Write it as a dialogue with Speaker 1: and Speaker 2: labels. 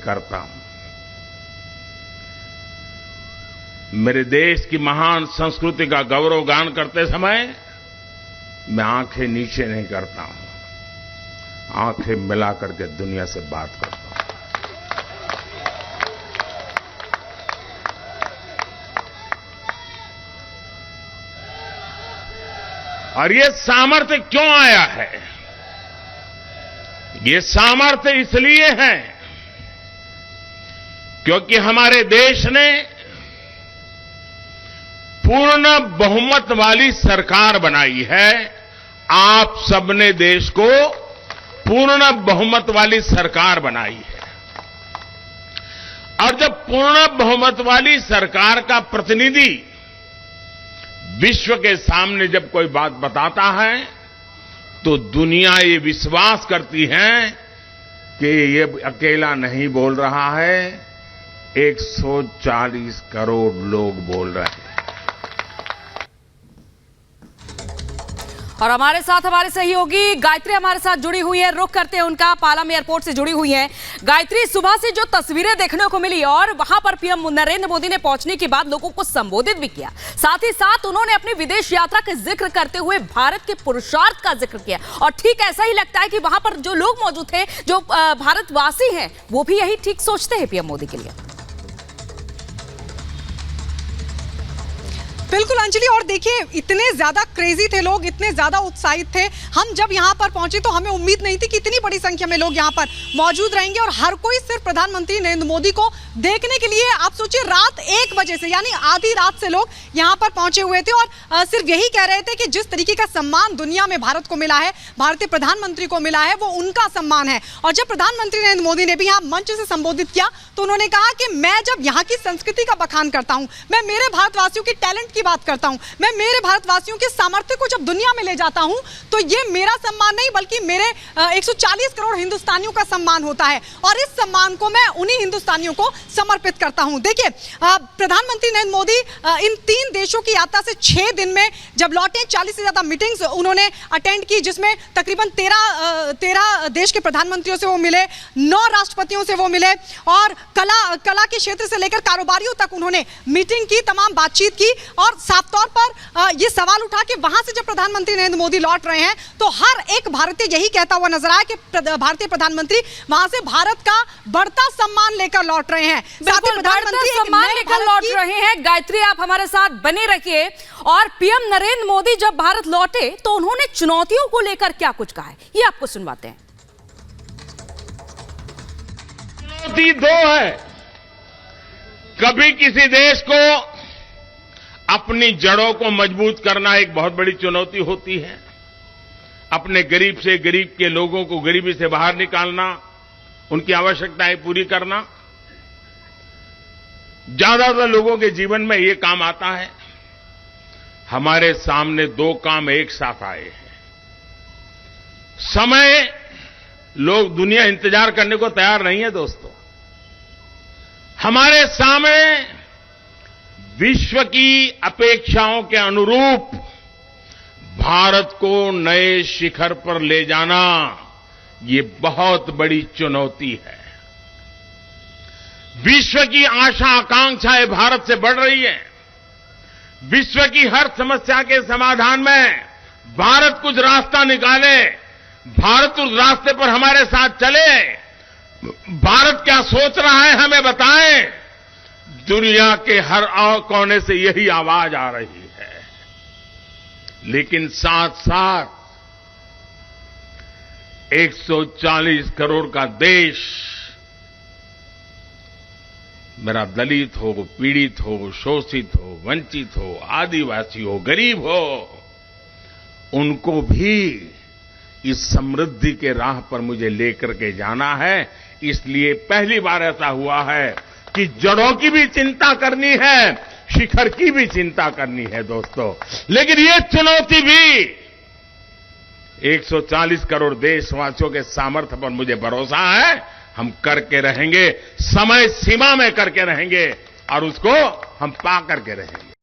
Speaker 1: करता हूं। मेरे देश की महान संस्कृति का गौरवगान करते समय मैं आंखें नीचे नहीं करता हूं, आंखें मिला करके दुनिया से बात करता हूं। और ये सामर्थ्य क्यों आया है? ये सामर्थ्य इसलिए है क्योंकि हमारे देश ने पूर्ण बहुमत वाली सरकार बनाई है। आप सबने देश को पूर्ण बहुमत वाली सरकार बनाई है। और जब पूर्ण बहुमत वाली सरकार का प्रतिनिधि विश्व के सामने जब कोई बात बताता है तो दुनिया ये विश्वास करती है कि ये अकेला नहीं बोल रहा है, 140 करोड़ लोग बोल रहे हैं।
Speaker 2: और हमारे साथ हमारे सहयोगी गायत्री हमारे साथ जुड़ी हुई है। रुख करते हैं उनका, पालम एयरपोर्ट से जुड़ी हुई है। गायत्री, सुबह से जो तस्वीरें देखने को मिली और वहां पर पीएम नरेंद्र मोदी ने पहुंचने के बाद लोगों को संबोधित भी किया, साथ ही साथ उन्होंने अपनी विदेश यात्रा का जिक्र करते हुए भारत के पुरुषार्थ का जिक्र किया। और ठीक ऐसा ही लगता है कि वहां पर जो लोग मौजूद थे, जो भारतवासी हैं, वो भी यही ठीक सोचते हैं पीएम मोदी के लिए।
Speaker 3: बिल्कुल अंजलि, और देखिए इतने ज्यादा क्रेजी थे लोग, इतने ज्यादा उत्साहित थे। हम जब यहाँ पर पहुंचे तो हमें उम्मीद नहीं थी कि इतनी बड़ी संख्या में लोग यहाँ पर मौजूद रहेंगे और हर कोई सिर्फ प्रधानमंत्री नरेंद्र मोदी को देखने के लिए, आप सोचिए रात 1 बजे से, यानी आधी रात से लोग यहाँ पर पहुंचे हुए थे और सिर्फ यही कह रहे थे कि जिस तरीके का सम्मान दुनिया में भारत को मिला है, भारतीय प्रधानमंत्री को मिला है, वो उनका सम्मान है। और जब प्रधानमंत्री नरेंद्र मोदी ने भी यहाँ मंच से संबोधित किया तो उन्होंने कहा कि मैं जब यहाँ की संस्कृति का बखान करता हूँ, मैं मेरे भारतवासियों की टैलेंट की बात करता हूं, मैं मेरे भारतवासियों के सामर्थ्य को जब दुनिया में ले जाता हूं, तो ये मेरा सम्मान नहीं बल्कि मेरे 140 करोड़ हिंदुस्तानियों का सम्मान होता है और इस सम्मान को मैं उन्हीं हिंदुस्तानियों को समर्पित करता हूं। देखिए प्रधानमंत्री नरेंद्र मोदी इन 3 देशों की यात्रा से 6 दिन में जब लौटे, 40 से ज्यादा मीटिंग्स उन्होंने अटेंड की, जिसमें तकरीबन 13 देश के प्रधानमंत्रियों से वो मिले, 9 राष्ट्रपतियों से वो मिले और कला के क्षेत्र से लेकर कारोबारियों तक उन्होंने मीटिंग की, तमाम बातचीत की। और साफ तौर पर यह सवाल उठा कि वहां से जब प्रधानमंत्री नरेंद्र मोदी लौट रहे हैं तो हर एक भारतीय यही कहता हुआ नजर आया कि भारतीय प्रधानमंत्री वहां से भारत का बढ़ता सम्मान लेकर लौट रहे हैं,
Speaker 2: प्रधानमंत्री सम्मान लेकर लौट रहे हैं। गायत्री, आप हमारे साथ बने रखिए। और पीएम नरेंद्र मोदी जब भारत लौटे तो उन्होंने चुनौतियों को लेकर क्या कुछ कहा है, ये आपको सुनवाते हैं।
Speaker 1: चुनौती 2 है। कभी किसी देश को अपनी जड़ों को मजबूत करना एक बहुत बड़ी चुनौती होती है। अपने गरीब से गरीब के लोगों को गरीबी से बाहर निकालना, उनकी आवश्यकताएं पूरी करना। ज्यादातर लोगों के जीवन में ये काम आता है। हमारे सामने 2 काम एक साथ आए हैं। समय, लोग दुनिया इंतजार करने को तैयार नहीं है दोस्तों। हमारे सामने विश्व की अपेक्षाओं के अनुरूप भारत को नए शिखर पर ले जाना, ये बहुत बड़ी चुनौती है। विश्व की आशा आकांक्षाएं भारत से बढ़ रही है। विश्व की हर समस्या के समाधान में भारत कुछ रास्ता निकाले, भारत उस रास्ते पर हमारे साथ चले। भारत क्या सोच रहा है हमें बताएं। दुनिया के हर कोने से यही आवाज आ रही है। लेकिन साथ साथ 140 करोड़ का देश, मेरा दलित हो, पीड़ित हो, शोषित हो, वंचित हो, आदिवासी हो, गरीब हो, उनको भी इस समृद्धि के राह पर मुझे लेकर के जाना है। इसलिए पहली बार ऐसा हुआ है कि जड़ों की भी चिंता करनी है, शिखर की भी चिंता करनी है दोस्तों। लेकिन ये चुनौती भी 140 करोड़ देशवासियों के सामर्थ्य पर मुझे भरोसा है, हम करके रहेंगे, समय सीमा में करके रहेंगे और उसको हम पा करके रहेंगे।